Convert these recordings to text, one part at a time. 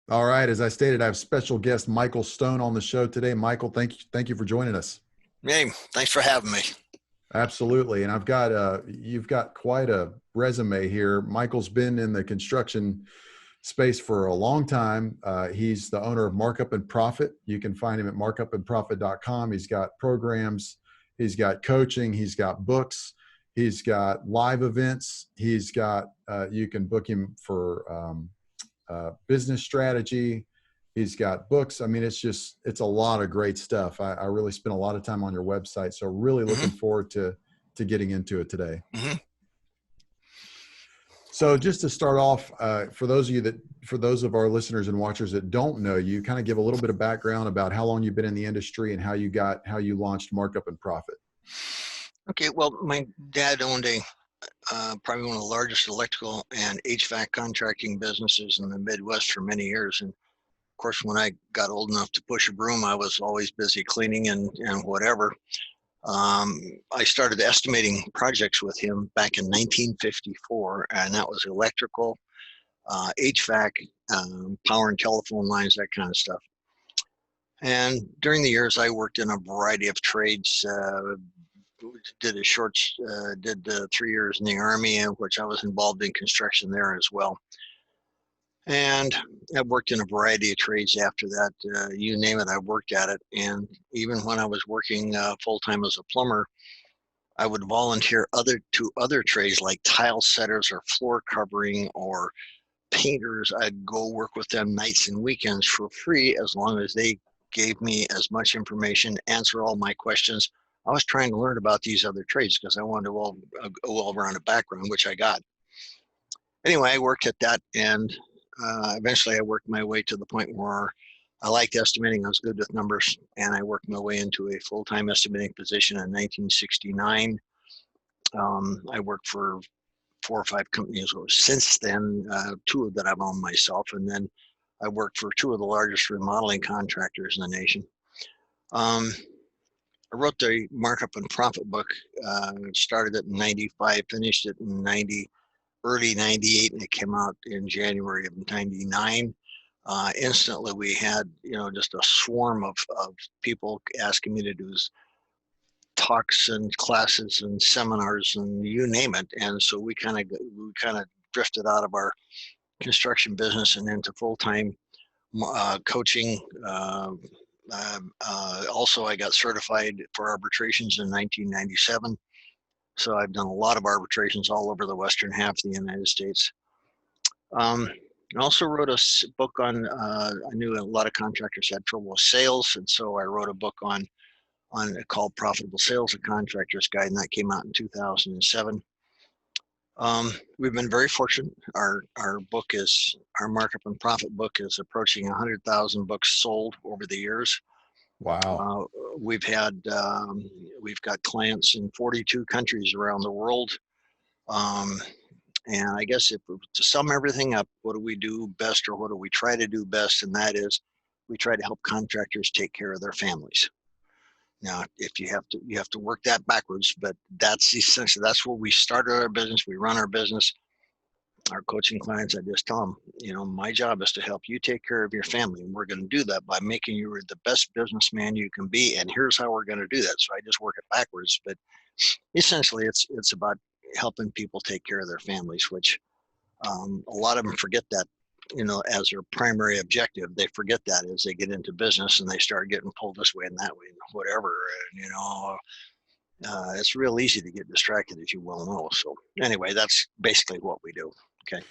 All right. As I stated, I have special guest Michael Stone on the show today. Michael, thank you for joining us. Hey, thanks for having me. Absolutely. And you've got quite a resume here. Michael's been in the construction space for a long time. He's the owner of Markup and Profit. You can find him at markupandprofit.com. He's got programs, he's got coaching, he's got books, he's got live events. You can book him for business strategy. He's got books. I mean, it's a lot of great stuff. I really spent a lot of time on your website. So really looking forward to getting into it today. So just to start off, for those of our listeners and watchers that don't know you, kind of give a little bit of background about how long you've been in the industry and how you launched Markup and Profit. Okay. Well, my dad owned probably one of the largest electrical and HVAC contracting businesses in the Midwest for many years. And of course, when I got old enough to push a broom, I was always busy cleaning and whatever. I started estimating projects with him back in 1954, and that was electrical, HVAC, power and telephone lines, that kind of stuff. And during the years, I worked in a variety of trades. Did 3 years in the Army, in which I was involved in construction there as well. And I worked in a variety of trades after that. You name it, I worked at it. And even when I was working full-time as a plumber, I would volunteer to other trades like tile setters or floor covering or painters. I'd go work with them nights and weekends for free as long as they gave me as much information, answer all my questions. I was trying to learn about these other trades because I wanted a well-rounded background, which I got. Anyway, I worked at that, and eventually I worked my way to the point where I liked estimating. I was good with numbers, and I worked my way into a full-time estimating position in 1969. I worked for 4 or 5 companies since then, 2 that I've owned myself, and then I worked for 2 of the largest remodeling contractors in the nation. I wrote the Markup and Profit book, started it in 95, finished it in early 98, and it came out in January of 99. Instantly we had, just a swarm of people asking me to do talks and classes and seminars and you name it. And so we kind of drifted out of our construction business and into full-time coaching. Also, I got certified for arbitrations in 1997. So I've done a lot of arbitrations all over the western half of the United States. I also wrote a book on, I knew a lot of contractors had trouble with sales, and so I wrote a book on called Profitable Sales, a Contractor's Guide, and that came out in 2007. We've been very fortunate. Our Markup and Profit book is approaching 100,000 books sold over the years. Wow. We've got clients in 42 countries around the world. And I guess to sum everything up, what do we do best, or what do we try to do best? And that is, we try to help contractors take care of their families. Now, if you have to work that backwards, but that's essentially, that's where we started our business. We run our business. Our coaching clients, I just tell them, my job is to help you take care of your family. And we're going to do that by making you the best businessman you can be. And here's how we're going to do that. So I just work it backwards. But essentially, it's about helping people take care of their families, which a lot of them forget that, as their primary objective. They forget that as they get into business and they start getting pulled this way and that way and whatever. And, it's real easy to get distracted, as you well know. So anyway, that's basically what we do. Okay.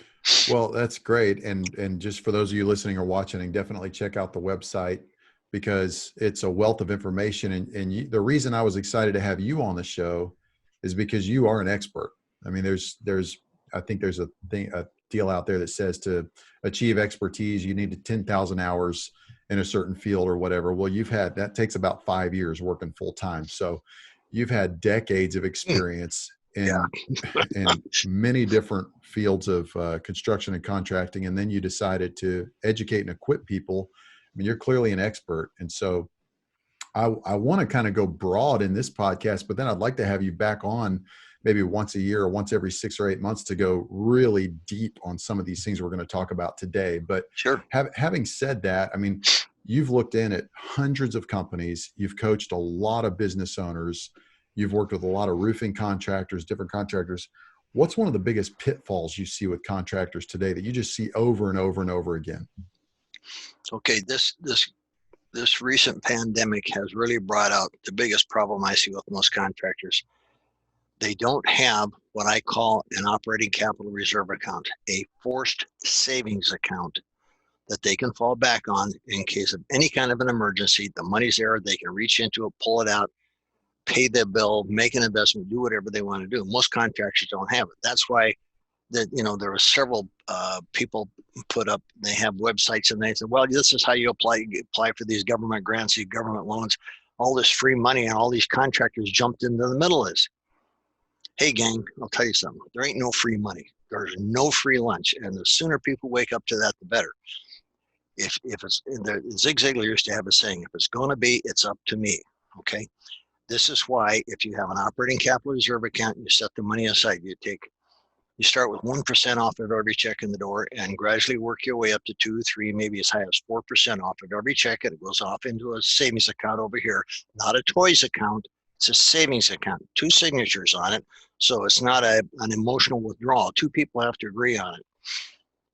Well, that's great. And just for those of you listening or watching, definitely check out the website, because it's a wealth of information. And the reason I was excited to have you on the show is because you are an expert. I mean, I think there's a deal out there that says to achieve expertise, you need 10,000 hours in a certain field or whatever. Well, that takes about 5 years working full time. So you've had decades of experience in many different fields of construction and contracting. And then you decided to educate and equip people. I mean, you're clearly an expert. And so I want to kind of go broad in this podcast, but then I'd like to have you back on maybe once a year or once every 6 or 8 months to go really deep on some of these things we're going to talk about today. But Sure. having said that, I mean, you've looked in at hundreds of companies, you've coached a lot of business owners, you've worked with a lot of roofing contractors, different contractors. What's one of the biggest pitfalls you see with contractors today that you just see over and over and over again? Okay, this recent pandemic has really brought out the biggest problem I see with most contractors. They don't have what I call an operating capital reserve account, a forced savings account that they can fall back on in case of any kind of an emergency. The money's there, they can reach into it, pull it out, pay their bill, make an investment, do whatever they want to do. Most contractors don't have it. That's why there are several people put up, they have websites and they say, well, this is how you apply for these government grants, these government loans, all this free money, and all these contractors jumped into the middle of this. Hey gang, I'll tell you something. There ain't no free money. There's no free lunch. And the sooner people wake up to that, the better. If it's, Zig Ziglar used to have a saying, if it's going to be, it's up to me. Okay. This is why if you have an operating capital reserve account, you set the money aside. You start with 1% off of every check in the door and gradually work your way up to 2, 3, maybe as high as 4% off of every check. And it goes off into a savings account over here, not a toys account. It's a savings account, 2 signatures on it. So it's not an emotional withdrawal. 2 people have to agree on it.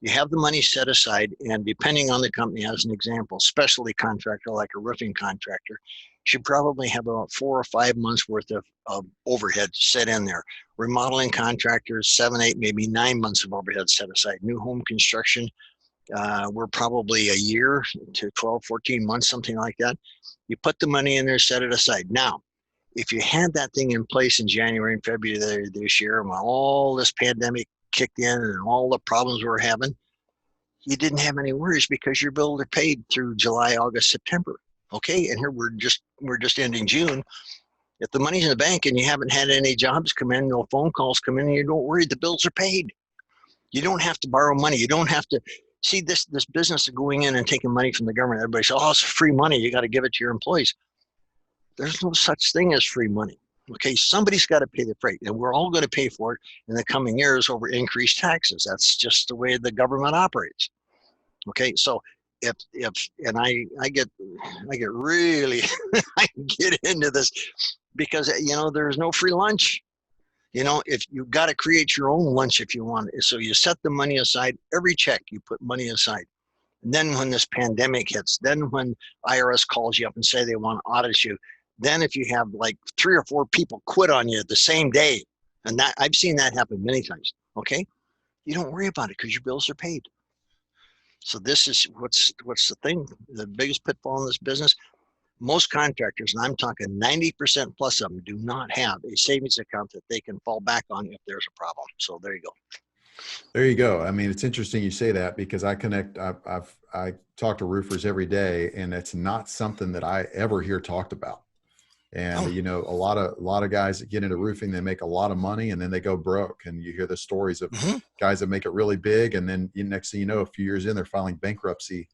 You have the money set aside, and depending on the company, as an example, specialty contractor like a roofing contractor should probably have about 4 or 5 months worth of overhead set in there. Remodeling contractors, 7, 8, maybe 9 months of overhead set aside. New home construction, we're probably a year to 12, 14 months, something like that. You put the money in there, set it aside. Now, if you had that thing in place in January and February this year, when all this pandemic kicked in and all the problems we're having, you didn't have any worries because your bills are paid through July, August, September. Okay, and here we're just ending June. If the money's in the bank and you haven't had any jobs come in, no phone calls come in, and you don't worry, the bills are paid. You don't have to borrow money. You don't have to see this business of going in and taking money from the government. Everybody says, oh, it's free money. You got to give it to your employees. There's no such thing as free money. Okay, somebody's got to pay the freight, and we're all going to pay for it in the coming years over increased taxes. That's just the way the government operates. Okay, so if I get really I get into this because there's no free lunch. If you got to create your own lunch if you want it. So you set the money aside. Every check you put money aside. And then when this pandemic hits, then when IRS calls you up and say they want to audit you, then if you have like 3 or 4 people quit on you the same day, and that I've seen that happen many times. Okay, you don't worry about it because your bills are paid. So this is what's the thing, the biggest pitfall in this business. Most contractors, and I'm talking 90% plus of them, do not have a savings account that they can fall back on if there's a problem. So there you go. There you go. I mean, it's interesting you say that because I talk to roofers every day, and it's not something that I ever hear talked about. And a lot of guys that get into roofing, they make a lot of money and then they go broke. And you hear the stories of guys that make it really big, and then next thing you know, a few years in, they're filing bankruptcy.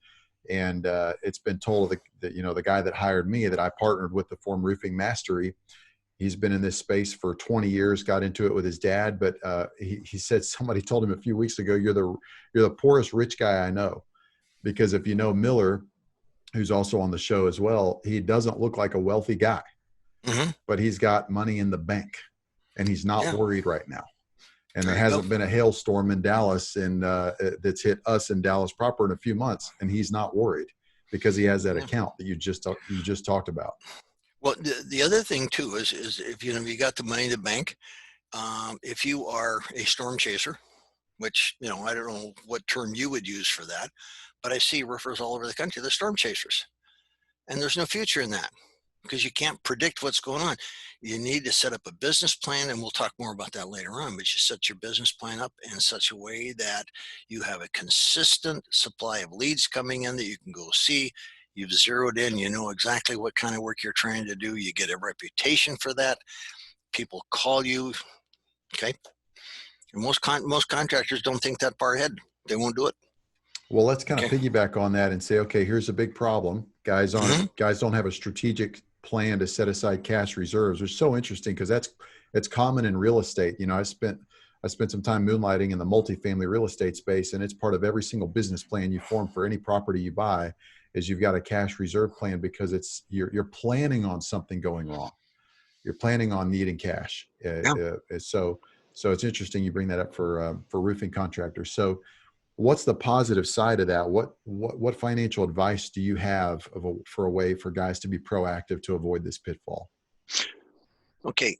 And it's been told that the guy that hired me, that I partnered with, the Form Roofing Mastery, he's been in this space for 20 years, got into it with his dad. But he said somebody told him a few weeks ago, you're the poorest rich guy I know. Because if you know Miller, who's also on the show as well, he doesn't look like a wealthy guy, but he's got money in the bank and he's not worried right now. And there hasn't been a hailstorm in Dallas that's hit us in Dallas proper in a few months. And he's not worried because he has that account that you just talked about. Well, the other thing too is if you got the money in the bank, if you are a storm chaser, which I don't know what term you would use for that, but I see roofers all over the country, they're storm chasers, and there's no future in that because you can't predict what's going on. You need to set up a business plan, and we'll talk more about that later on, but you set your business plan up in such a way that you have a consistent supply of leads coming in that you can go see. You've zeroed in, you know exactly what kind of work you're trying to do. You get a reputation for that. People call you, okay? And most contractors don't think that far ahead. They won't do it. Well, let's kind of piggyback on that and say, okay, here's a big problem. Guys don't have a strategic plan to set aside cash reserves, which is so interesting because it's common in real estate. You know, I spent some time moonlighting in the multifamily real estate space, and it's part of every single business plan you form for any property you buy is you've got a cash reserve plan because you're planning on something going wrong. You're planning on needing cash. Yeah. So it's interesting you bring that up for roofing contractors. So what's the positive side of that? What financial advice do you have for a way for guys to be proactive to avoid this pitfall? Okay,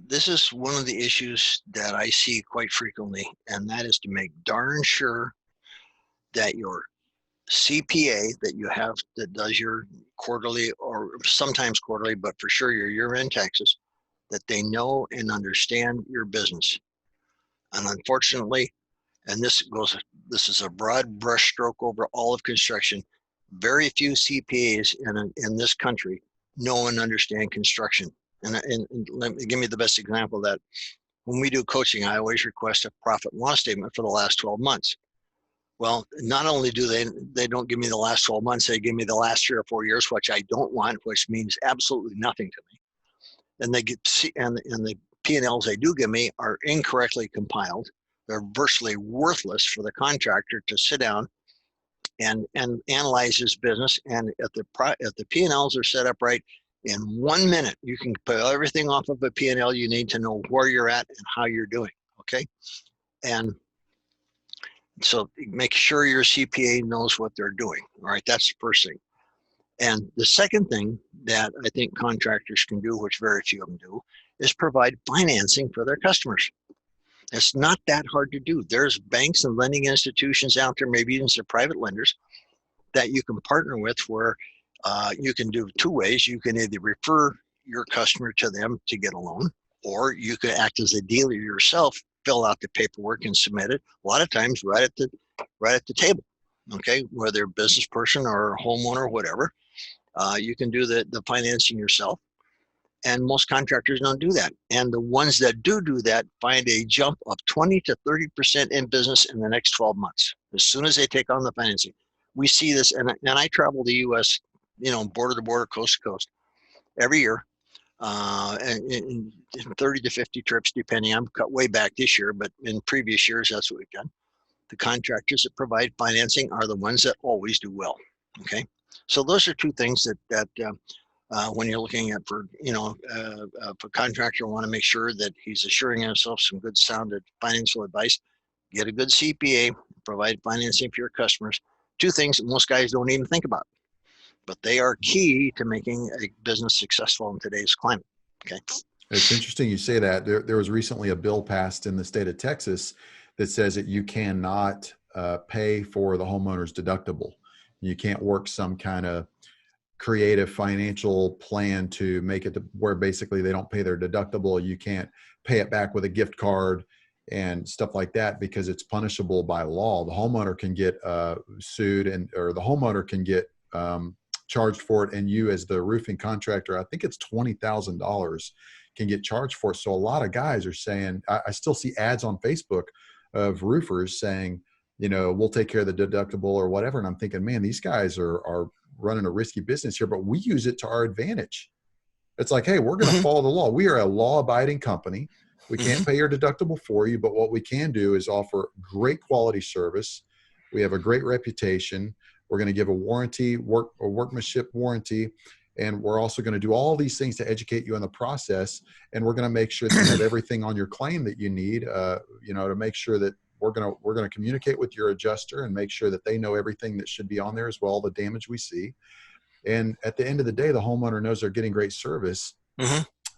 this is one of the issues that I see quite frequently, and that is to make darn sure that your CPA that you have that does your quarterly or sometimes quarterly, but for sure your year-end taxes, that they know and understand your business. And unfortunately, and this is a broad brushstroke over all of construction, very few CPAs in this country know and understand construction. And let me give me the best example of that. When we do coaching, I always request a profit and loss statement for the last 12 months. Well, not only do they don't give me the last 12 months, they give me the last 3 or 4 years, which I don't want, which means absolutely nothing to me. And they get and the P&Ls they do give me are incorrectly compiled. They're virtually worthless for the contractor to sit down and analyze his business. And if the P&Ls are set up right, in 1 minute, you can put everything off of a P&L you need to know where you're at and how you're doing, okay? And so make sure your CPA knows what they're doing, all right? That's the first thing. And the second thing that I think contractors can do, which very few of them do, is provide financing for their customers. It's not that hard to do. There's banks and lending institutions out there, maybe even some private lenders, that you can partner with where you can do 2 ways. You can either refer your customer to them to get a loan, or you could act as a dealer yourself, fill out the paperwork and submit it. A lot of times right at the table, okay, whether a business person or a homeowner or whatever, you can do the financing yourself. And most contractors don't do that. And the ones that do that find a jump of 20 to 30% in business in the next 12 months, as soon as they take on the financing. We see this, and I travel the U.S., border to border, coast to coast, every year, and in 30 to 50 trips, depending. I'm cut way back this year, but in previous years, that's what we've done. The contractors that provide financing are the ones that always do well, okay? So those are 2 things that when you're looking at for a contractor, want to make sure that he's assuring himself some good sounded financial advice. Get a good CPA, provide financing for your customers. 2 things that most guys don't even think about, but they are key to making a business successful in today's climate. Okay. It's interesting you say that. There was recently a bill passed in the state of Texas that says that you cannot pay for the homeowner's deductible. You can't work some kind of creative financial plan to make it to where basically they don't pay their deductible. You can't pay it back with a gift card and stuff like that because it's punishable by law. The homeowner can get sued or the homeowner can get charged for it. And you as the roofing contractor, I think it's $20,000 can get charged for it. So a lot of guys are saying, I still see ads on Facebook of roofers saying, we'll take care of the deductible or whatever. And I'm thinking, man, these guys are running a risky business here, but we use it to our advantage. It's like, hey, we're going to follow the law. We are a law-abiding company. We can't pay your deductible for you, but what we can do is offer great quality service. We have a great reputation. We're going to give a warranty, a workmanship warranty, and we're also going to do all these things to educate you in the process. And we're going to make sure that you have everything on your claim that you need, to make sure that we're going to communicate with your adjuster and make sure that they know everything that should be on there as well, the damage we see. And at the end of the day, the homeowner knows they're getting great service.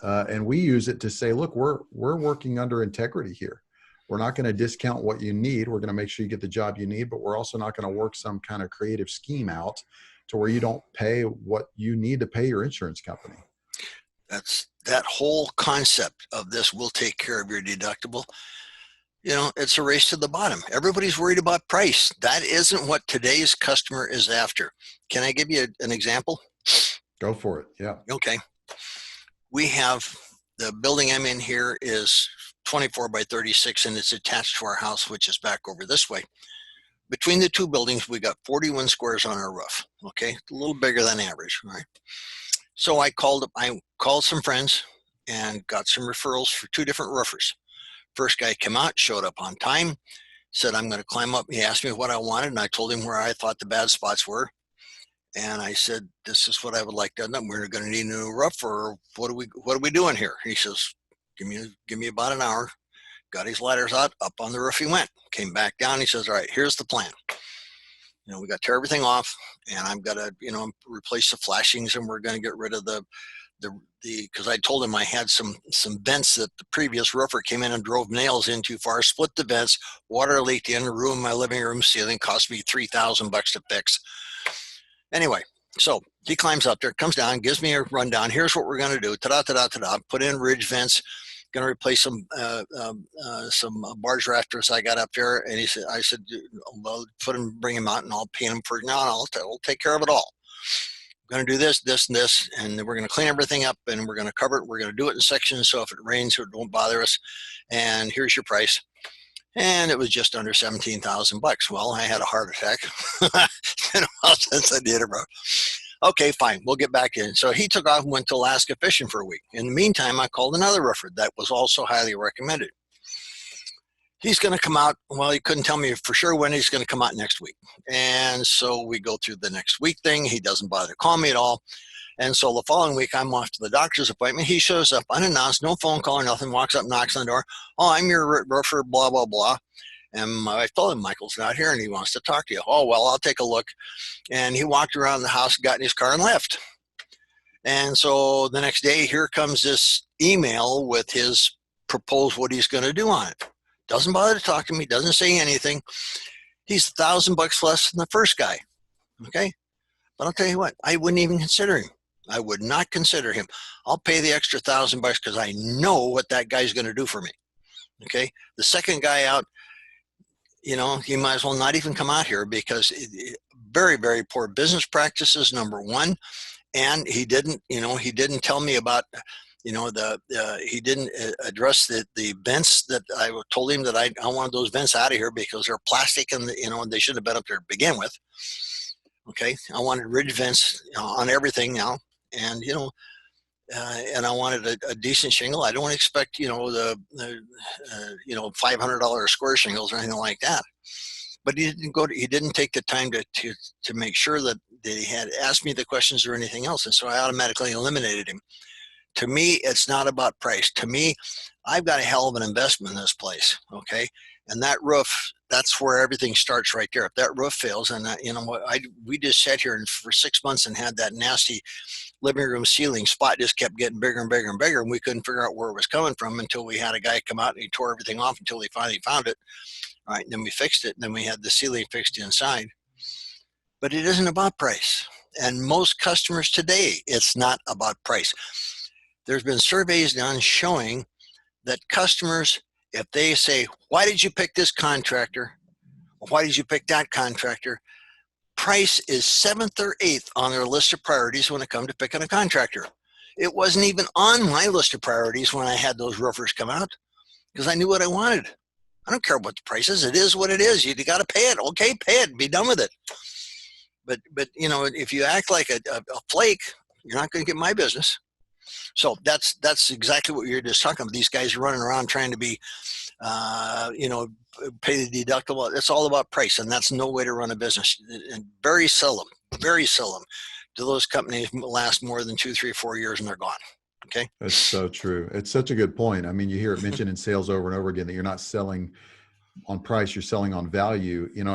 And we use it to say, look, we're working under integrity here. We're not going to discount what you need. We're going to make sure you get the job you need, but we're also not going to work some kind of creative scheme out to where you don't pay what you need to pay your insurance company. That's that whole concept of this will take care of your deductible. It's a race to the bottom. Everybody's worried about price. That isn't what today's customer is after. Can I give you an example? Go for it. Yeah. Okay. We have the building I'm in here is 24 by 36 and it's attached to our house, which is back over this way. Between the 2 buildings, we got 41 squares on our roof. Okay. A little bigger than average, right? So I called some friends and got some referrals for 2 different roofers. First guy came out, showed up on time, said, I'm going to climb up. He asked me what I wanted, and I told him where I thought the bad spots were. And I said, this is what I would like done. We're going to need a new roof, or what are we doing here? He says, give me about an hour. Got his ladders out, up on the roof he went. Came back down. He says, all right, here's the plan. We got to tear everything off, and I've got to, replace the flashings, and we're going to get rid of the because I told him I had some vents that the previous roofer came in and drove nails in too far, split the vents, water leaked in, ruined my living room ceiling, cost me $3,000 to fix. Anyway, so he climbs up there, comes down, gives me a rundown. Here's what we're going to do. Ta-da, ta-da, ta-da. Put in ridge vents. Going to replace some barge rafters I got up there. And I said, well, bring him out, and I'll paint them for now. I'll take care of it all. I'm going to do this, this, and this, and then we're going to clean everything up, and we're going to cover it. We're going to do it in sections, so if it rains, it won't bother us. And here's your price. And it was just under $17,000. Well, I had a heart attack. It's been a while since I did it, bro. Okay, fine. We'll get back in. So he took off and went to Alaska fishing for a week. In the meantime, I called another roofer that was also highly recommended. He's going to come out. Well, he couldn't tell me for sure when he's going to come out next week. And so we go through the next week thing. He doesn't bother to call me at all. And so the following week, I'm off to the doctor's appointment. He shows up unannounced, no phone call or nothing, walks up, knocks on the door. Oh, I'm your roofer, blah, blah, blah. And I told him, Michael's not here and he wants to talk to you. Oh, well, I'll take a look. And he walked around the house, got in his car and left. And so the next day, here comes this email with his proposed what he's going to do on it. Doesn't bother to talk to me, doesn't say anything. He's $1,000 less than the first guy. Okay. But I'll tell you what, I wouldn't even consider him. I would not consider him. I'll pay the extra $1,000 because I know what that guy's going to do for me. Okay. The second guy out, he might as well not even come out here because very, very poor business practices, number one. And he didn't tell me about, he didn't address the vents that I told him that I wanted those vents out of here because they're plastic and, they shouldn't have been up there to begin with. Okay. I wanted ridge vents on everything now. And, and I wanted a decent shingle. I don't expect, the $500 square shingles or anything like that. But he didn't take the time to make sure that he had asked me the questions or anything else. And so I automatically eliminated him. To me, it's not about price. To me, I've got a hell of an investment in this place. Okay. And that roof, that's where everything starts right there. If that roof fails, and we just sat here for 6 months and had that nasty living room ceiling spot just kept getting bigger and bigger and bigger, and we couldn't figure out where it was coming from until we had a guy come out and he tore everything off until he finally found it. All right, and then we fixed it, and then we had the ceiling fixed inside. But it isn't about price. And most customers today, it's not about price. There's been surveys done showing that customers, if they say, why did you pick this contractor? Why did you pick that contractor? Price is 7th or 8th on their list of priorities when it comes to picking a contractor. It wasn't even on my list of priorities when I had those roofers come out because I knew what I wanted. I don't care what the price is. It is what it is. You got to pay it. Okay, pay it. Be done with it. But if you act like a flake, you're not going to get my business. So that's exactly what you're just talking about. These guys running around trying to be, pay the deductible. It's all about price, and that's no way to run a business. And very seldom do those companies last more than 2, 3, 4 years and they're gone. Okay. That's so true. It's such a good point. I mean, you hear it mentioned in sales over and over again that you're not selling on price, you're selling on value. And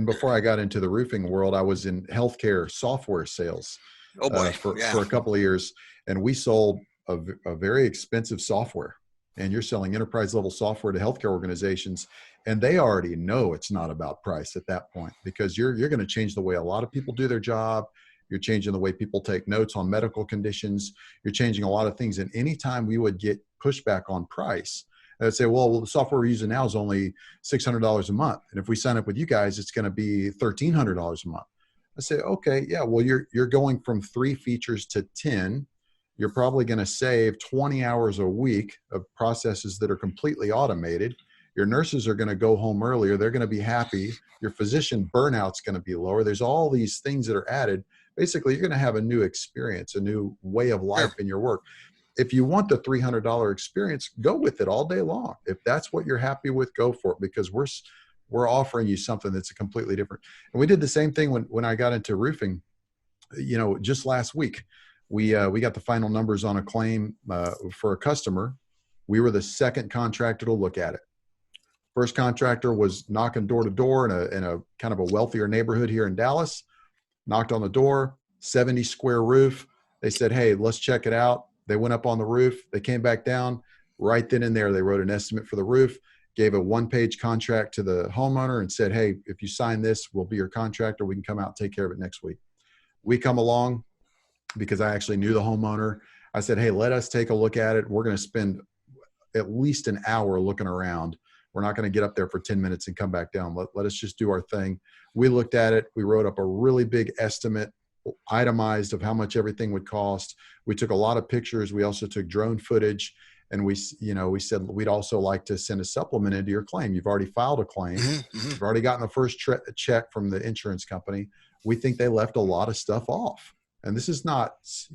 before I got into the roofing world, I was in healthcare software sales. Oh boy. For a couple of years, and we sold a very expensive software, and you're selling enterprise level software to healthcare organizations, and they already know it's not about price at that point because you're going to change the way a lot of people do their job. You're changing the way people take notes on medical conditions. You're changing a lot of things. And anytime we would get pushback on price, I'd say, well, the software we're using now is only $600 a month. And if we sign up with you guys, it's going to be $1,300 a month. I say, okay, yeah, well, you're going from 3 features to 10. You're probably going to save 20 hours a week of processes that are completely automated. Your nurses are going to go home earlier. They're going to be happy. Your physician burnout's going to be lower. There's all these things that are added, Basically, you're going to have a new experience, a new way of life Sure. in your work. If you want the $300 experience, go with it all day long. If that's what you're happy with, go for it, because we're offering you something that's a completely different. And we did the same thing when I got into roofing. Just last week, we got the final numbers on a claim for a customer. We were the second contractor to look at it. First contractor was knocking door to door in a kind of a wealthier neighborhood here in Dallas. Knocked on the door, 70 square roof. They said, hey, let's check it out. They went up on the roof. They came back down. Right then and there, they wrote an estimate for the roof, gave a one-page contract to the homeowner and said, hey, if you sign this, we'll be your contractor. We can come out and take care of it next week. We come along because I actually knew the homeowner. I said, hey, let us take a look at it. We're going to spend at least an hour looking around. We're not going to get up there for 10 minutes and come back down. Let us just do our thing. We looked at it. We wrote up a really big estimate, itemized of how much everything would cost. We took a lot of pictures. We also took drone footage. And we said, we'd also like to send a supplement into your claim. You've already filed a claim. You've already gotten the first check from the insurance company. We think they left a lot of stuff off. And this is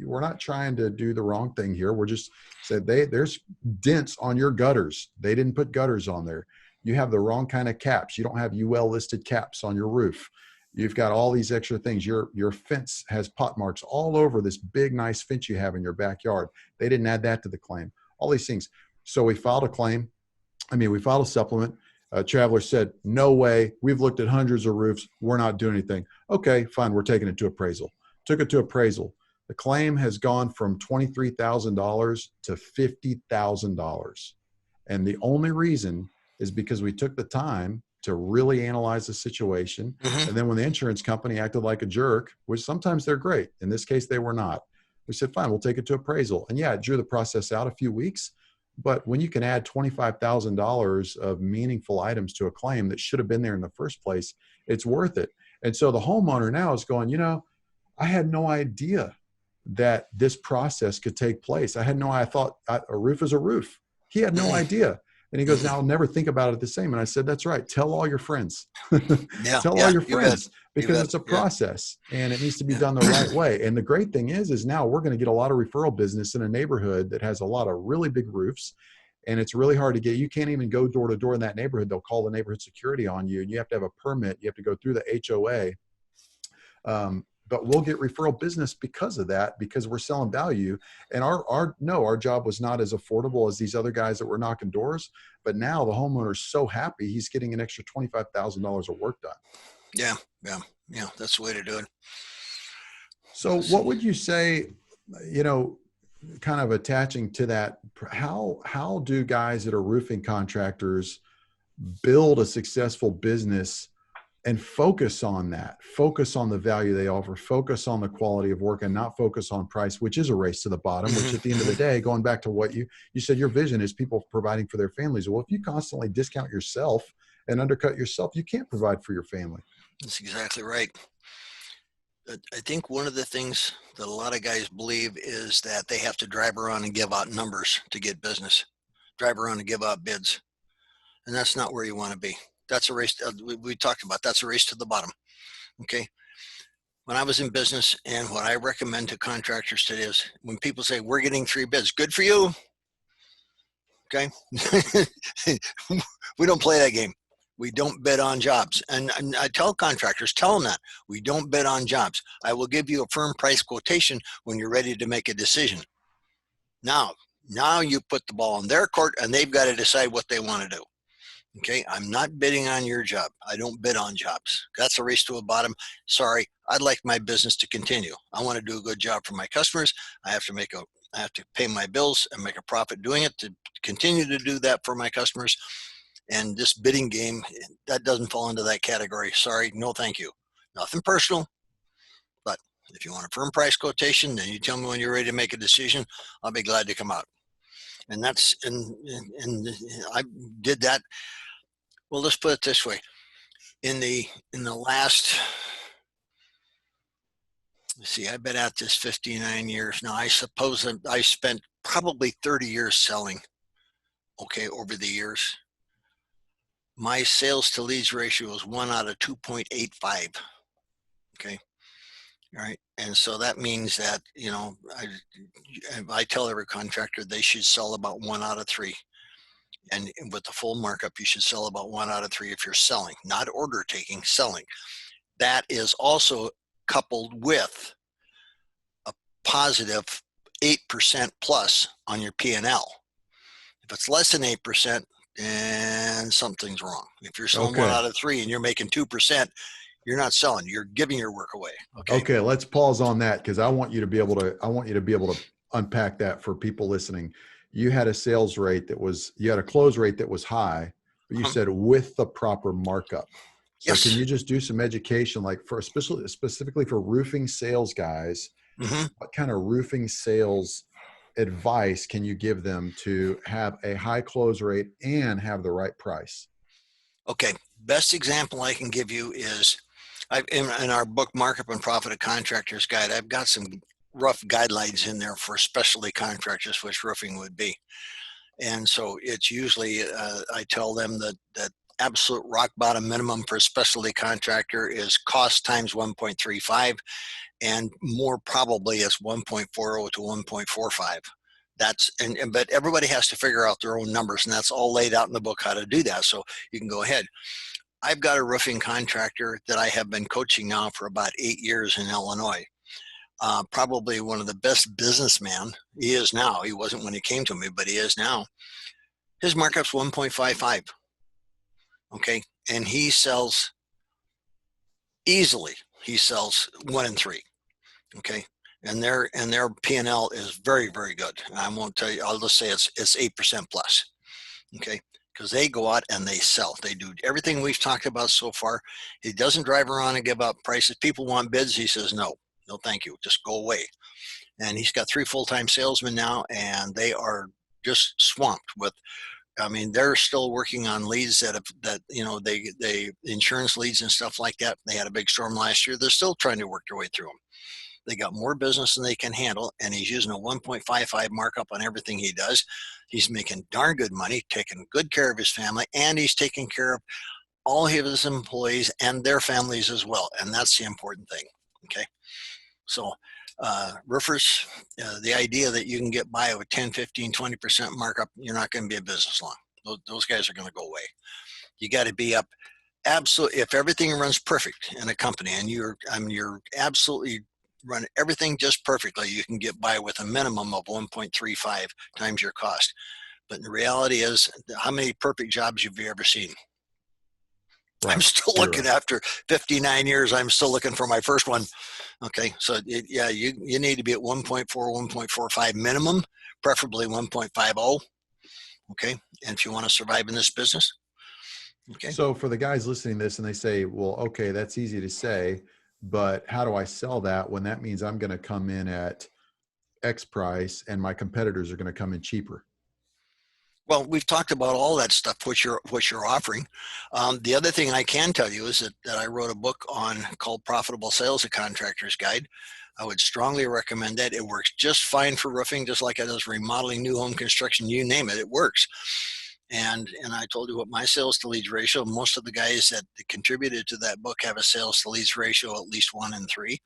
we're not trying to do the wrong thing here. We're just said there's dents on your gutters. They didn't put gutters on there. You have the wrong kind of caps. You don't have UL listed caps on your roof. You've got all these extra things. Your fence has pot marks all over this big, nice fence you have in your backyard. They didn't add that to the claim. All these things. So we filed a claim. We filed a supplement. Traveler said, no way. We've looked at hundreds of roofs. We're not doing anything. Okay, fine. We're taking it to appraisal. Took it to appraisal. The claim has gone from $23,000 to $50,000. And the only reason is because we took the time to really analyze the situation. And then when the insurance company acted like a jerk, which sometimes they're great, in this case, they were not. We said, fine, we'll take it to appraisal. And yeah, it drew the process out a few weeks. But when you can add $25,000 of meaningful items to a claim that should have been there in the first place, it's worth it. And so the homeowner now is going, I had no idea that this process could take place. I thought a roof is a roof. He had no idea. And he goes, now I'll never think about it the same. And I said, that's right. Tell all your friends. Tell all your friends, because it's a process and it needs to be done the right way. And the great thing is now we're going to get a lot of referral business in a neighborhood that has a lot of really big roofs. And it's really hard to get. You can't even go door to door in that neighborhood. They'll call the neighborhood security on you, and you have to have a permit. You have to go through the HOA. But we'll get referral business because of that, because we're selling value. And our job was not as affordable as these other guys that were knocking doors. But now the homeowner's so happy, he's getting an extra $25,000 of work done. Yeah. That's the way to do it. So what would you say, kind of attaching to that, how do guys that are roofing contractors build a successful business and focus on the value they offer, focus on the quality of work, and not focus on price, which is a race to the bottom, which at the end of the day, going back to what you said, your vision is people providing for their families. Well, if you constantly discount yourself and undercut yourself, you can't provide for your family. That's exactly right. I think one of the things that a lot of guys believe is that they have to drive around and give out numbers to get business, drive around and give out bids. And that's not where you want to be. That's a race. We talked about that's a race to the bottom. Okay. When I was in business, and what I recommend to contractors today is when people say we're getting 3 bids, good for you. Okay. We don't play that game. We don't bid on jobs. And I tell contractors, tell them that we don't bid on jobs. I will give you a firm price quotation when you're ready to make a decision. Now you put the ball in their court and they've got to decide what they want to do. Okay, I'm not bidding on your job. I don't bid on jobs. That's a race to the bottom. Sorry, I'd like my business to continue. I want to do a good job for my customers. I have to pay my bills and make a profit doing it to continue to do that for my customers. And this bidding game, that doesn't fall into that category. Sorry, no thank you. Nothing personal, but if you want a firm price quotation, then you tell me when you're ready to make a decision. I'll be glad to come out. And that's and I did that. Well, let's put it this way. In the last, let's see, I've been at this 59 years now. I suppose I spent probably 30 years selling. Okay, over the years, my sales to leads ratio is 1 out of 2.85. Okay, right? And so that means that, I tell every contractor they should sell about 1 out of 3. And with the full markup, you should sell about 1 out of 3 if you're selling, not order taking, selling. That is also coupled with a positive 8% plus on your P&L. If it's less than 8%, then something's wrong. If you're selling Okay. 1 out of 3 and you're making 2%, you're not selling. You're giving your work away. Okay. Okay. Let's pause on that because I want you to be able to unpack that for people listening. You had a close rate that was high, but you said with the proper markup. So Yes. can you just do some education, like for specifically for roofing sales guys? What kind of roofing sales advice can you give them to have a high close rate and have the right price? Okay. Best example I can give you is in our book, Markup and Profit of Contractors Guide, I've got some rough guidelines in there for specialty contractors, which roofing would be. And so it's usually, I tell them that absolute rock bottom minimum for a specialty contractor is cost times 1.35, and more probably it's 1.40 to 1.45. But everybody has to figure out their own numbers, and that's all laid out in the book how to do that. So you can go ahead. I've got a roofing contractor that I have been coaching now for about 8 years in Illinois. Probably one of the best businessmen. He is now. He wasn't when he came to me, but he is now. His markup's 1.55. Okay. And he sells easily. He sells 1 in 3. Okay. And their P&L is very, very good. I won't tell you, I'll just say it's 8% plus. Okay. Because they go out and they sell. They do everything we've talked about so far. He doesn't drive around and give out prices. People want bids. He says, no, thank you. Just go away. And he's got 3 full-time salesmen now, and they are just swamped with, they're still working on leads they insurance leads and stuff like that. They had a big storm last year. They're still trying to work their way through them. They got more business than they can handle, and he's using a 1.55 markup on everything he does. He's making darn good money, taking good care of his family, and he's taking care of all of his employees and their families as well. And that's the important thing. Okay. So roofers, the idea that you can get by with 10, 15, 20% markup, you're not going to be a business long. Those guys are going to go away. You got to be up absolutely. If everything runs perfect in a company and you're absolutely run everything just perfectly, you can get by with a minimum of 1.35 times your cost. But the reality is, how many perfect jobs have you ever seen? Right. I'm still looking after 59 years. I'm still looking for my first one. Okay. So you need to be at 1.4, 1.45 minimum, preferably 1.50. Okay. And if you want to survive in this business. Okay. So for the guys listening to this and they say, well, okay, that's easy to say, but how do I sell that when that means I'm going to come in at X price and my competitors are going to come in cheaper? Well, we've talked about all that stuff, what you're offering. The other thing I can tell you is that I wrote a book called Profitable Sales: A Contractor's Guide. I would strongly recommend that. It works just fine for roofing, just like it does remodeling, new home construction, you name it, it works. And I told you what my sales to leads ratio, most of the guys that contributed to that book have a sales to leads ratio at least 1 in 3.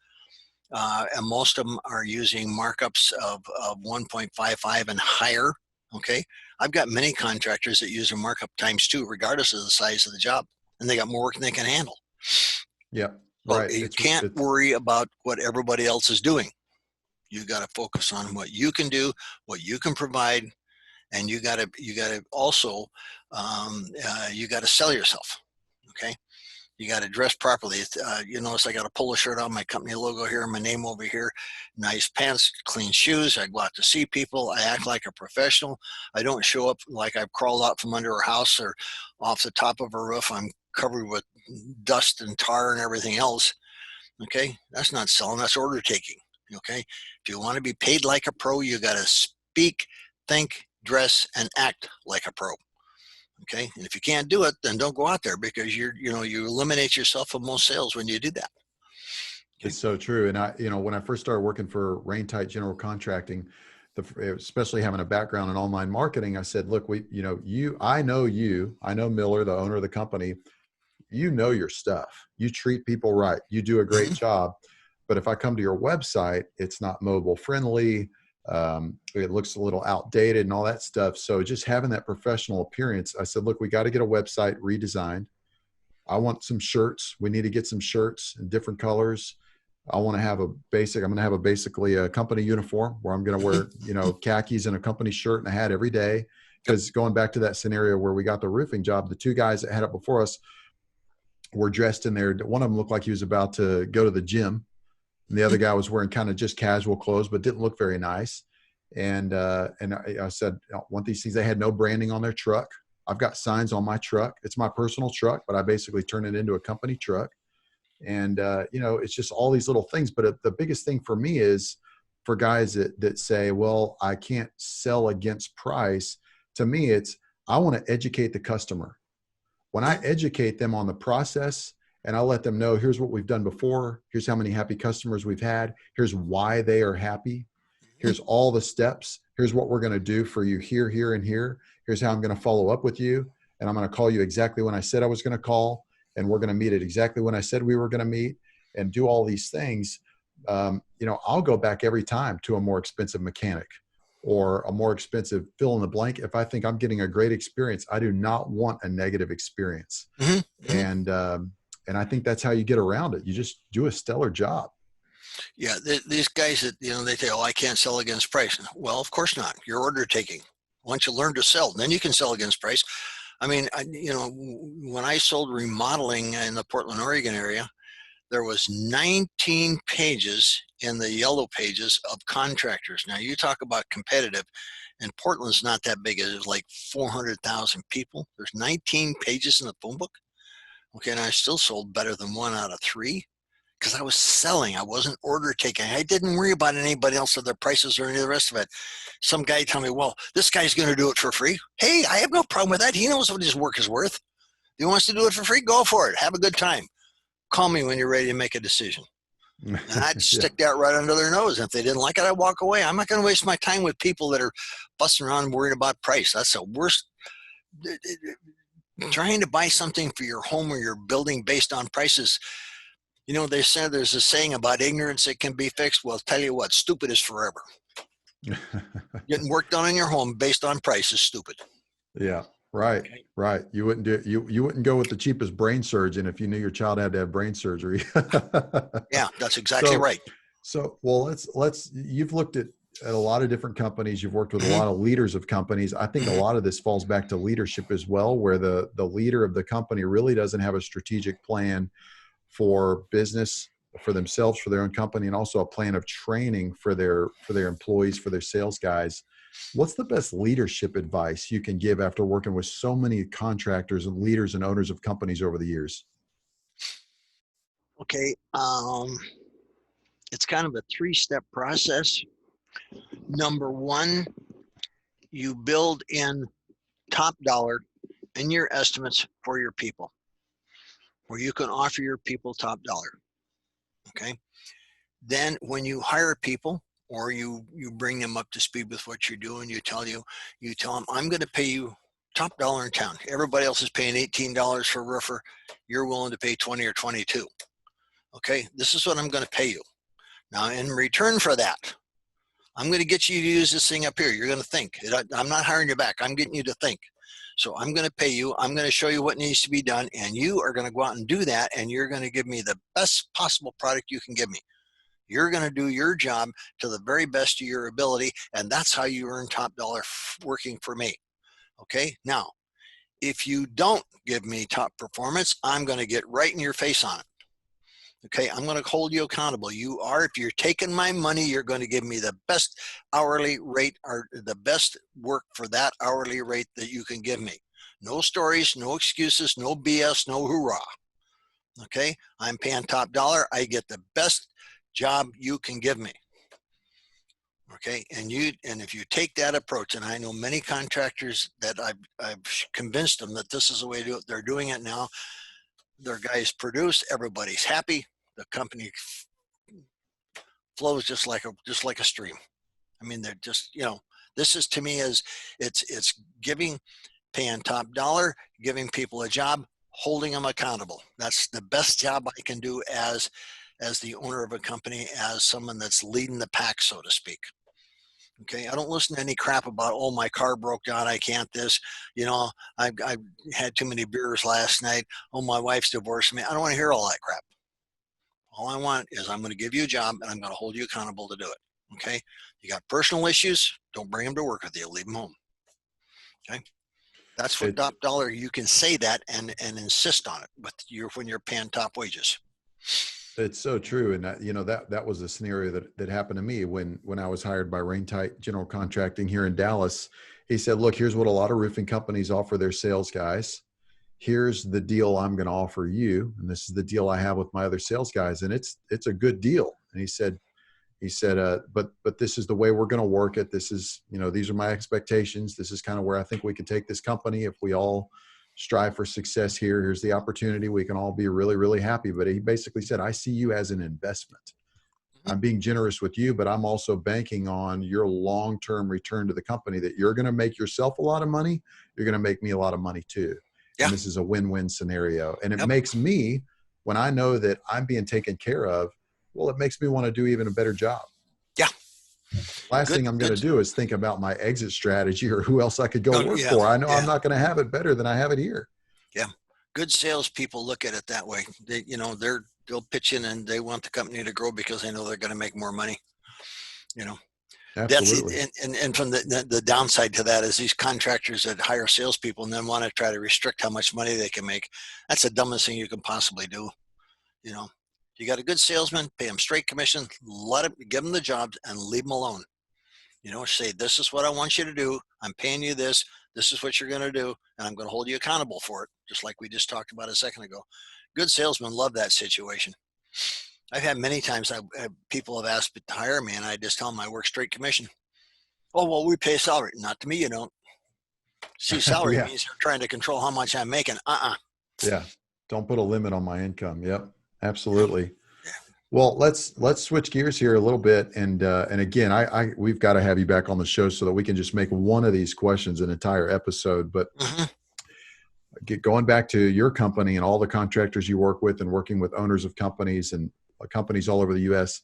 And most of them are using markups of 1.55 and higher. Okay. I've got many contractors that use a markup times 2, regardless of the size of the job, and they got more work than they can handle. Yeah. Right. You can't worry about what everybody else is doing. You got to focus on what you can do, what you can provide. And you got to also, you got to sell yourself. Okay. You got to dress properly. You notice I got a polo shirt on, my company logo here, my name over here, nice pants, clean shoes. I go out to see people. I act like a professional. I don't show up like I've crawled out from under a house or off the top of a roof. I'm covered with dust and tar and everything else. Okay. That's not selling. That's order taking. Okay. If you want to be paid like a pro, you got to speak, think, dress, and act like a pro. Okay. And if you can't do it, then don't go out there, because you eliminate yourself from most sales when you do that. Okay? It's so true. And when I first started working for Rain Tight General Contracting, especially having a background in online marketing, I said, look, I know Miller, the owner of the company, you know your stuff. You treat people right. You do a great job. But if I come to your website, it's not mobile friendly. It looks a little outdated and all that stuff. So just having that professional appearance, I said, look, we got to get a website redesigned. I want some shirts. We need to get some shirts in different colors. I want to have I'm going to have basically a company uniform where I'm going to wear, khakis and a company shirt and a hat every day. Because going back to that scenario where we got the roofing job, the two guys that had it before us were dressed in there. One of them looked like he was about to go to the gym. And the other guy was wearing kind of just casual clothes, but didn't look very nice. And I said, I want these things. They had no branding on their truck. I've got signs on my truck. It's my personal truck, but I basically turn it into a company truck. And, it's just all these little things. But the biggest thing for me is for guys that say, well, I can't sell against price. To me, I want to educate the customer. When I educate them on the process and I let them know, here's what we've done before. Here's how many happy customers we've had. Here's why they are happy. Here's all the steps. Here's what we're going to do for you here, here, and here. Here's how I'm going to follow up with you. And I'm going to call you exactly when I said I was going to call. And we're going to meet at exactly when I said we were going to meet and do all these things. I'll go back every time to a more expensive mechanic or a more expensive fill in the blank. If I think I'm getting a great experience, I do not want a negative experience. And I think that's how you get around it. You just do a stellar job. Yeah. These guys that, they say, oh, I can't sell against price. Well, of course not. You're order taking. Once you learn to sell, then you can sell against price. I mean, when I sold remodeling in the Portland, Oregon area, there was 19 pages in the yellow pages of contractors. Now you talk about competitive, and Portland's not that big. It's like 400,000 people. There's 19 pages in the phone book. Okay, and I still sold better than 1 out of 3 because I was selling. I wasn't order taking. I didn't worry about anybody else or their prices or any of the rest of it. Some guy tell me, well, this guy's going to do it for free. Hey, I have no problem with that. He knows what his work is worth. If he wants to do it for free, go for it. Have a good time. Call me when you're ready to make a decision. And I'd stick that right under their nose. If they didn't like it, I'd walk away. I'm not going to waste my time with people that are busting around worried about price. That's the worst. Trying to buy something for your home or your building based on prices. They said there's a saying about ignorance that can be fixed. Well, tell you what, stupid is forever. Getting work done in your home based on price is stupid. Yeah. Right. Okay. Right. You wouldn't do you wouldn't go with the cheapest brain surgeon if you knew your child had to have brain surgery. Yeah, that's exactly right. So, well, you've looked at a lot of different companies. You've worked with a lot of leaders of companies. I think a lot of this falls back to leadership as well, where the leader of the company really doesn't have a strategic plan for business, for themselves, for their own company, and also a plan of training for their employees, for their sales guys. What's the best leadership advice you can give after working with so many contractors and leaders and owners of companies over the years? Okay. It's kind of a 3-step process. Number 1, you build in top dollar in your estimates for your people, where you can offer your people top dollar. Okay. Then when you hire people, or you bring them up to speed with what you're doing, you tell them, I'm going to pay you top dollar in town. Everybody else is paying $18 for a roofer. You're willing to pay 20 or 22. Okay, this is what I'm going to pay you. Now, in return for that, I'm going to get you to use this thing up here. You're going to think. I'm not hiring you back. I'm getting you to think. So I'm going to pay you. I'm going to show you what needs to be done, and you are going to go out and do that, and you're going to give me the best possible product you can give me. You're going to do your job to the very best of your ability, and that's how you earn top dollar working for me. Okay, now, if you don't give me top performance, I'm going to get right in your face on it. Okay, I'm going to hold you accountable. If you're taking my money, you're going to give me the best hourly rate or the best work for that hourly rate that you can give me. No stories, no excuses, no BS, no hoorah. Okay, I'm paying top dollar. I get the best job you can give me. Okay, and if you take that approach, and I know many contractors that I've convinced them that this is the way to do it. They're doing it now. Their guys produce, everybody's happy. The company flows just like a stream. I mean, they're just, this is, to me, is it's paying top dollar, giving people a job, holding them accountable. That's the best job I can do as as the owner of a company as someone that's leading the pack, so to speak. Okay, I don't listen to any crap about, oh, my car broke down, I can't this, I had too many beers last night, oh, my wife's divorced me. I don't want to hear all that crap. All I want is I'm going to give you a job and I'm going to hold you accountable to do it. Okay, you got personal issues, don't bring them to work with you, leave them home. Okay, that's what top dollar, you can say that and insist on it with when you're paying top wages. It's so true. And that was a scenario that happened to me when I was hired by Rain Tight General Contracting here in Dallas. He said, look, here's what a lot of roofing companies offer their sales guys. Here's the deal I'm going to offer you. And this is the deal I have with my other sales guys. And it's a good deal. And he said, but this is the way we're going to work it. This is, these are my expectations. This is kind of where I think we can take this company. If we all strive for success here, here's the opportunity. We can all be really, really happy. But he basically said, I see you as an investment. I'm being generous with you, but I'm also banking on your long-term return to the company, that you're going to make yourself a lot of money. You're going to make me a lot of money too. Yeah. And this is a win-win scenario. And it makes me, when I know that I'm being taken care of, well, it makes me want to do even a better job. Yeah. Last thing I'm going to do is think about my exit strategy or who else I could go work for. I know I'm not going to have it better than I have it here. Yeah. Good salespeople look at it that way. They, they'll pitch in and they want the company to grow because they know they're going to make more money. Absolutely. And from the downside to that is these contractors that hire salespeople and then want to try to restrict how much money they can make. That's the dumbest thing you can possibly do. You got a good salesman, pay him straight commission, give him the job and leave him alone. Say, this is what I want you to do. I'm paying you this. This is what you're going to do. And I'm going to hold you accountable for it. Just like we just talked about a second ago. Good salesmen love that situation. I've had many times people have asked to hire me and I just tell them I work straight commission. Oh, well, we pay salary. Not to me, you don't. See, salary means you're trying to control how much I'm making. Yeah. Don't put a limit on my income. Yep. Absolutely. Yeah. Well, let's switch gears here a little bit. And again, we've got to have you back on the show so that we can just make one of these questions an entire episode. But going back to your company and all the contractors you work with and working with owners of companies and companies all over the U.S.,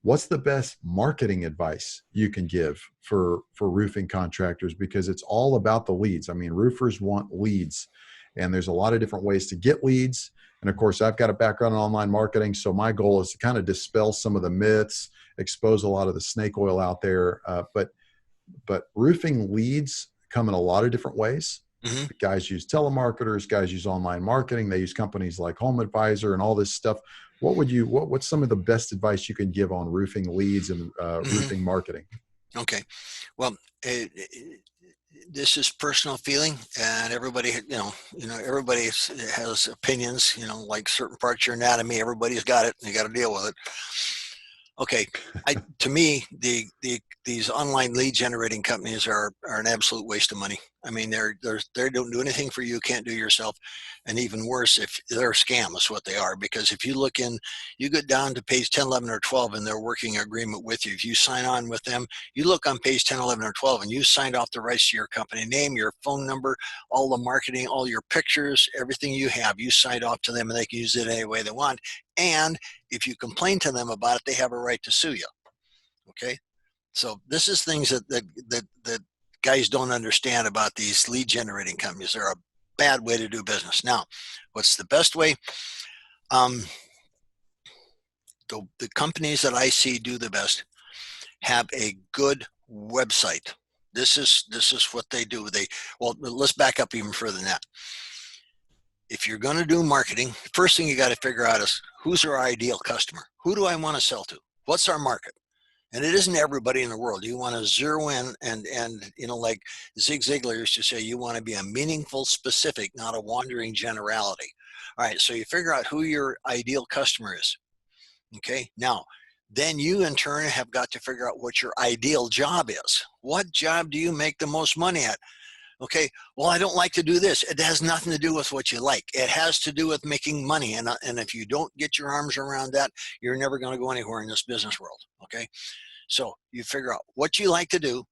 what's the best marketing advice you can give for roofing contractors? Because it's all about the leads. I mean, roofers want leads, and there's a lot of different ways to get leads. And of course, I've got a background in online marketing, so my goal is to kind of dispel some of the myths, expose a lot of the snake oil out there. But roofing leads come in a lot of different ways. Mm-hmm. Guys use telemarketers, guys use online marketing. They use companies like Home Advisor and all this stuff. What's some of the best advice you can give on roofing leads and roofing marketing? Okay. Well, this is personal feeling, and everybody, everybody has opinions, like certain parts of your anatomy, everybody's got it and you got to deal with it. Okay. To me, these online lead generating companies are an absolute waste of money. I mean, they don't do anything for you, can't do yourself. And even worse, if they're a scam is what they are, because if you get down to page 10, 11, or 12 and they're working agreement with you, if you sign on with them, you look on page 10, 11, or 12 and you signed off the rights to your company name, your phone number, all the marketing, all your pictures, everything you have, you signed off to them and they can use it any way they want. And if you complain to them about it, they have a right to sue you. Okay. So this is things that guys don't understand about these lead generating companies. They're a bad way to do business. Now, what's the best way? The companies that I see do the best have a good website. This is what they do. Let's back up even further than that. If you're going to do marketing, first thing you got to figure out is who's our ideal customer? Who do I want to sell to? What's our market? And it isn't everybody in the world. You want to zero in and like Zig Ziglar used to say, you want to be a meaningful specific, not a wandering generality. All right. So you figure out who your ideal customer is. Okay. Now, then you in turn have got to figure out what your ideal job is. What job do you make the most money at? Okay, well, I don't like to do this. It has nothing to do with what you like. It has to do with making money. And if you don't get your arms around that, you're never going to go anywhere in this business world. Okay, so you figure out what you like to do.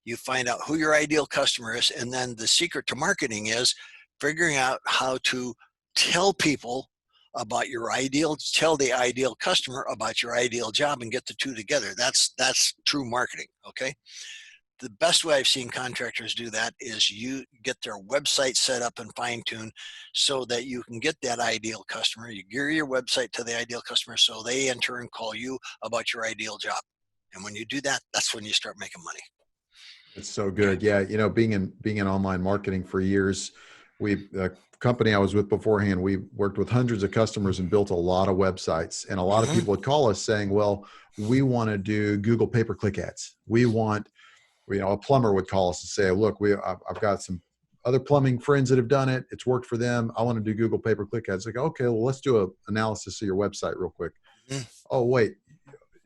You find out who your ideal customer is. And then the secret to marketing is figuring out how to tell people about your ideal, tell the ideal customer about your ideal job and get the two together. That's true marketing. Okay. The best way I've seen contractors do that is you get their website set up and fine-tuned so that you can get that ideal customer. You gear your website to the ideal customer so they in turn call you about your ideal job. And when you do that, that's when you start making money. It's so good. Yeah. You know, being in online marketing for years, the company I was with beforehand, we worked with hundreds of customers and built a lot of websites. And a lot of people would call us saying, well, we want to do Google pay-per-click ads. We want, you know, a plumber would call us and say, look, I've got some other plumbing friends that have done it. It's worked for them. I want to do Google pay-per-click ads. Like, okay, well, let's do an analysis of your website real quick. Oh, wait,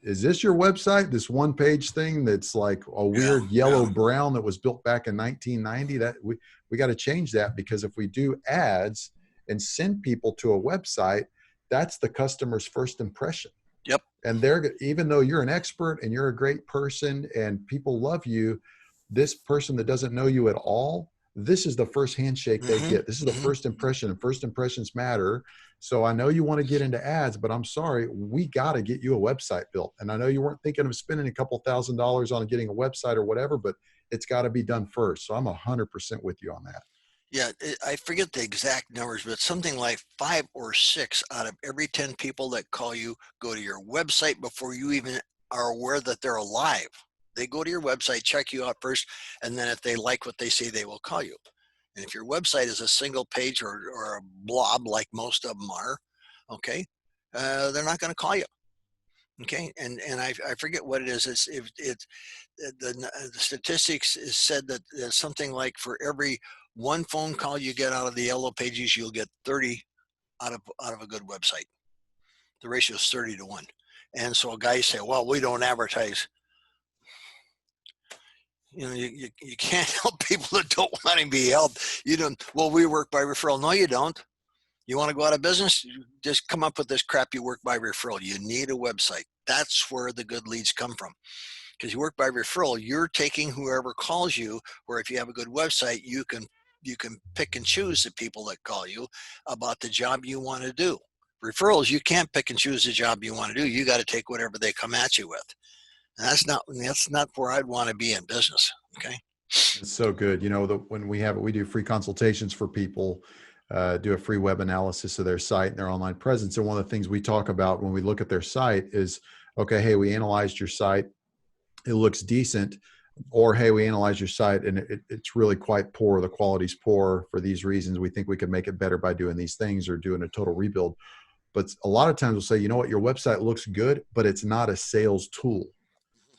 is this your website? This one page thing that's like a weird yellow brown that was built back in 1990? That we got to change that, because if we do ads and send people to a website, that's the customer's first impression. Yep. And they're, even though you're an expert and you're a great person and people love you, this person that doesn't know you at all, this is the first handshake they get. This is the first impression, and first impressions matter. So I know you want to get into ads, but I'm sorry, we got to get you a website built. And I know you weren't thinking of spending a couple $1,000s on getting a website or whatever, but it's got to be done first. So I'm 100% with you on that. Yeah, I forget the exact numbers, but something like 5 or 6 out of every 10 people that call you go to your website before you even are aware that they're alive. They go to your website, check you out first, and then if they like what they see, they will call you. And if your website is a single page or a blob like most of them are, okay, they're not going to call you. Okay, and I forget what it is. The statistics is said that there's something like for every one phone call you get out of the yellow pages, you'll get 30 out of a good website. The ratio is 30 to 1. And so guys say, well, we don't advertise. You know, you can't help people that don't want to be helped. You don't, well, we work by referral. No, you don't. You want to go out of business? Just come up with this crap. You work by referral. You need a website. That's where the good leads come from. Because you work by referral, you're taking whoever calls you, or if you have a good website, you can pick and choose the people that call you about the job you want to do. Referrals, you can't pick and choose the job you want to do. You got to take whatever they come at you with. And that's not where I'd want to be in business. Okay. It's so good. You know, when we do free consultations for people, do a free web analysis of their site and their online presence. And one of the things we talk about when we look at their site is, okay, hey, we analyzed your site. It looks decent. Or, hey, we analyzed your site and it's really quite poor. The quality's poor for these reasons. We think we could make it better by doing these things or doing a total rebuild. But a lot of times we'll say, you know what, your website looks good, but it's not a sales tool.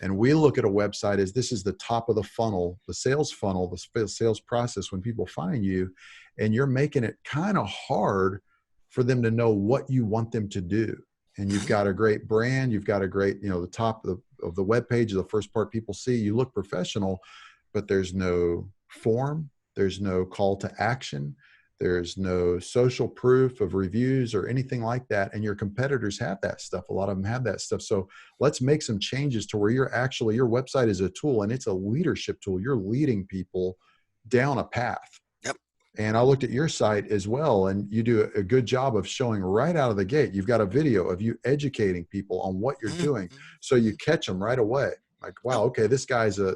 And we look at a website as this is the top of the funnel, the sales funnel, the sales process when people find you, and you're making it kind of hard for them to know what you want them to do. And you've got a great brand, you've got a great, you know, the top of the web page is the first part people see. You look professional, but there's no form, there's no call to action, there's no social proof of reviews or anything like that. And your competitors have that stuff. A lot of them have that stuff. So let's make some changes to where your website is a tool, and it's a leadership tool. You're leading people down a path. Yep. And I looked at your site as well, and you do a good job of showing right out of the gate. You've got a video of you educating people on what you're doing. So you catch them right away. Like, wow, okay, this guy's a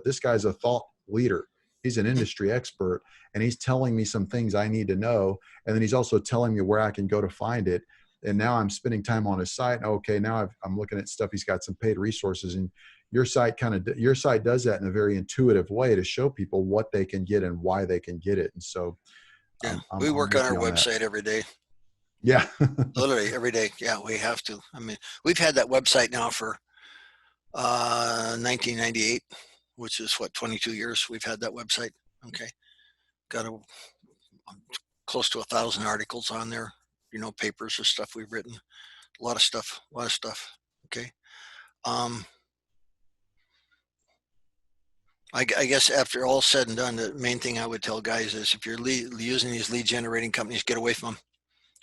thought leader. He's an industry expert, and he's telling me some things I need to know. And then he's also telling me where I can go to find it. And now I'm spending time on his site. Okay, now I'm looking at stuff. He's got some paid resources, and your site does that in a very intuitive way to show people what they can get and why they can get it. And so, yeah, we work on our website every day. Yeah, literally every day. Yeah, we have to. I mean, we've had that website now for 1998. Which is what, 22 years we've had that website. Okay. Got close to 1,000 articles on there, you know, papers or stuff we've written, a lot of stuff. Okay. I guess after all said and done, the main thing I would tell guys is if you're using these lead generating companies, get away from them,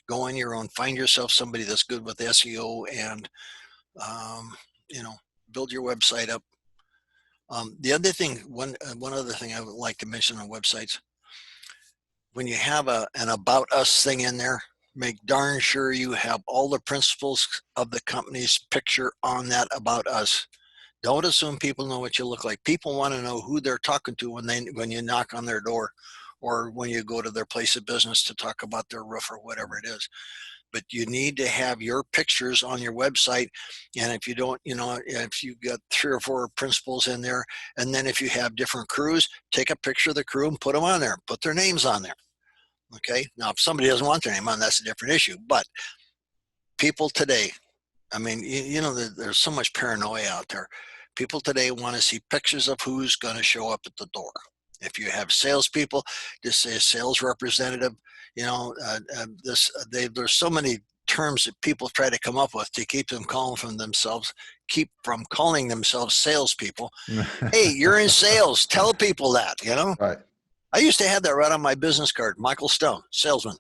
go on your own, find yourself somebody that's good with SEO and, you know, build your website up. The other thing, one other thing I would like to mention on websites, when you have an about us thing in there, make darn sure you have all the principals of the company's picture on that about us. Don't assume people know what you look like. People want to know who they're talking to when you knock on their door, or when you go to their place of business to talk about their roof or whatever it is. But you need to have your pictures on your website. And if you don't, if you've got 3 or 4 principals in there, and then if you have different crews, take a picture of the crew and put them on there, put their names on there. Okay. Now, if somebody doesn't want their name on, that's a different issue. But people today, I mean, there's so much paranoia out there. People today want to see pictures of who's going to show up at the door. If you have salespeople, just say a sales representative. There's so many terms that people try to come up with to keep them keep from calling themselves salespeople. Hey, you're in sales. Tell people that. Right. I used to have that right on my business card. Michael Stone, salesman.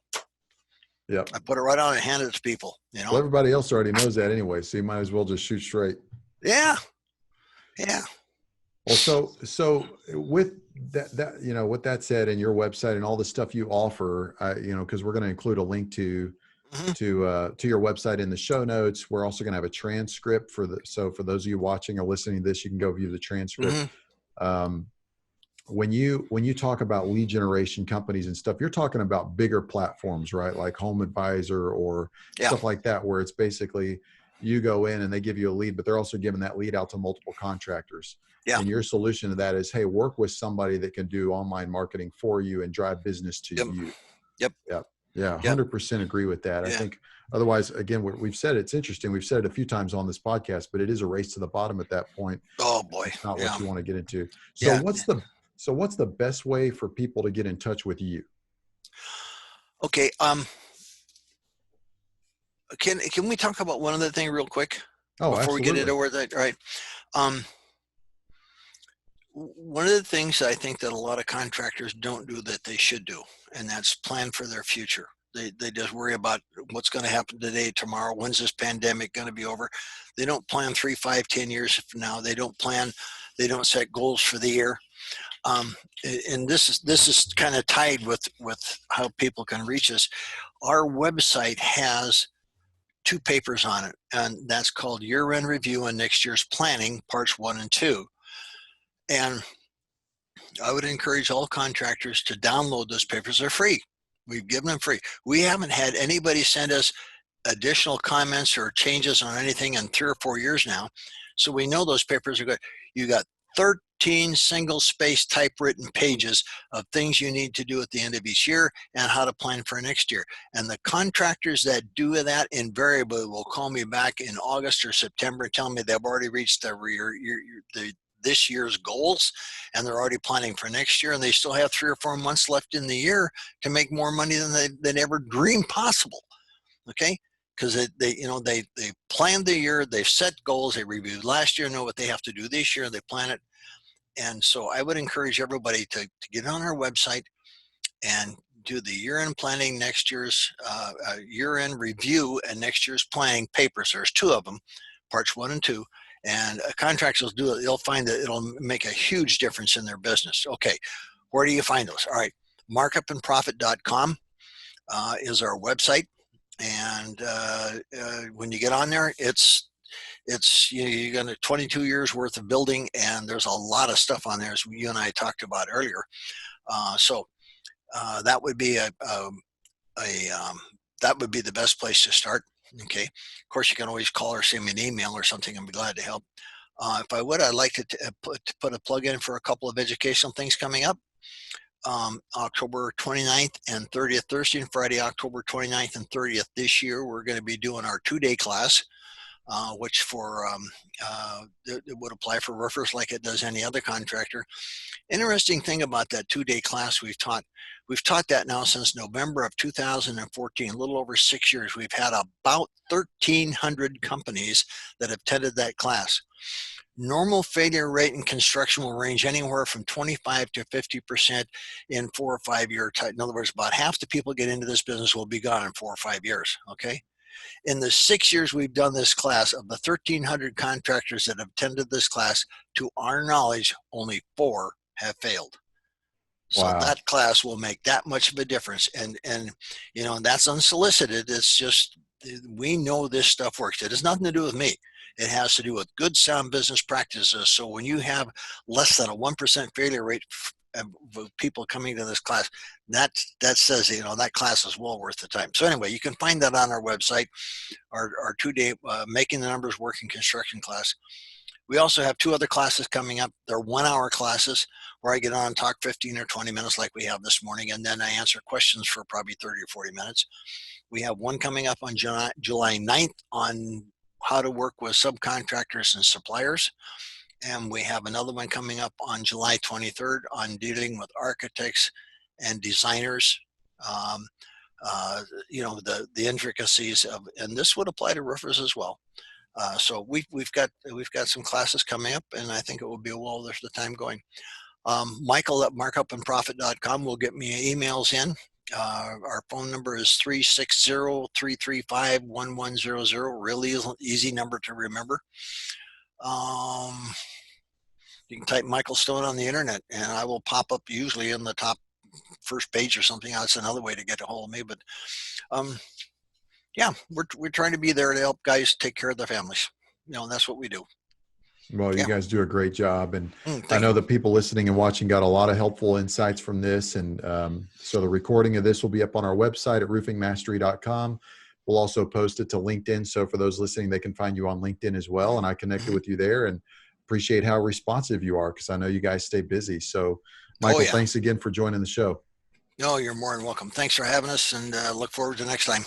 Yep. I put it right on and handed it to people. Well, everybody else already knows that anyway, so you might as well just shoot straight. Yeah. Well, so with that, with that said, and your website and all the stuff you offer, because we're going to include a link to your website in the show notes. We're also going to have a transcript for those of you watching or listening to this, you can go view the transcript. When you talk about lead generation companies and stuff, you're talking about bigger platforms, right? Like Home Advisor or stuff like that, where it's basically you go in and they give you a lead, but they're also giving that lead out to multiple contractors. Yeah. And your solution to that is, hey, work with somebody that can do online marketing for you and drive business to you. Yep. Yeah. 100% agree with that. I think otherwise, again, we've said it's interesting. We've said it a few times on this podcast, but it is a race to the bottom at that point. Oh boy. It's not what you want to get into. So what's the best way for people to get in touch with you? Okay. Can we talk about one other thing real quick? Before absolutely. we get into where that, right? One of the things I think that a lot of contractors don't do that they should do, and that's plan for their future. They just worry about what's going to happen today, tomorrow. When's this pandemic going to be over? They don't plan 3, 5, 10 years from now. They don't set goals for the year. And this is kind of tied with how people can reach us. Our website has 2 papers on it, and that's called Year-End Review and Next Year's Planning, Parts 1 and 2. And I would encourage all contractors to download those papers. They're free. We've given them free. We haven't had anybody send us additional comments or changes on anything in 3 or 4 years now. So we know those papers are good. You got 13 single-space typewritten pages of things you need to do at the end of each year and how to plan for next year. And the contractors that do that invariably will call me back in August or September and tell me they've already reached this year's goals, and they're already planning for next year, and they still have 3 or 4 months left in the year to make more money than ever dreamed possible. Okay. Because they planned the year, they've set goals, they reviewed last year, know what they have to do this year, they plan it. And so I would encourage everybody to get on our website and do the year-end planning, next year's year-end review, and next year's planning papers. There's 2 of them, parts 1 and 2. And contractors will do it. They'll find that it'll make a huge difference in their business. Okay, where do you find those? All right, markupandprofit.com is our website. And when you get on there, it's you're going to 22 years worth of building, and there's a lot of stuff on there, as you and I talked about earlier. So that would be that would be the best place to start. Okay. Of course, you can always call or send me an email or something. I'd be glad to help. If I would, I'd like to put a plug in for a couple of educational things coming up. October 29th and 30th, Thursday and Friday, October 29th and 30th this year, we're going to be doing our 2-day class, which it would apply for roofers like it does any other contractor. Interesting thing about that 2-day class we've taught that now since November of 2014, a little over 6 years. We've had about 1,300 companies that have attended that class. Normal failure rate in construction will range anywhere from 25 to 50% in 4 or 5 year type. In other words, about half the people get into this business will be gone in 4 or 5 years. Okay. In the 6 years we've done this class, of the 1,300 contractors that have attended this class, to our knowledge, only 4 have failed. So Wow. that class will make that much of a difference. And that's unsolicited. It's just, we know this stuff works. It has nothing to do with me. It has to do with good, sound business practices. So when you have less than a 1% failure rate of people coming to this class, that says, that class is well worth the time. So anyway, you can find that on our website, our 2-day Making the Numbers Work in Construction class. We also have 2 other classes coming up. They're 1-hour classes where I get on and talk 15 or 20 minutes like we have this morning, and then I answer questions for probably 30 or 40 minutes. We have one coming up on July 9th on how to work with subcontractors and suppliers. And we have another one coming up on July 23rd on dealing with architects and designers. The intricacies of, and this would apply to roofers as well. So we've got some classes coming up, and I think it will be a well worth the time going. Michael at markupandprofit.com will get me emails in. Our phone number is 360-335-1100. Really easy number to remember. You can type Michael Stone on the internet, and I will pop up usually in the top first page or something. That's another way to get a hold of me. But yeah, we're trying to be there to help guys take care of their families. That's what we do. Well, you guys do a great job. And I Thank know you. the people listening and watching got a lot of helpful insights from this. And so the recording of this will be up on our website at roofingmastery.com. We'll also post it to LinkedIn. So for those listening, they can find you on LinkedIn as well. And I connected with you there, and appreciate how responsive you are, because I know you guys stay busy. So Michael, thanks again for joining the show. No, you're more than welcome. Thanks for having us, and look forward to next time.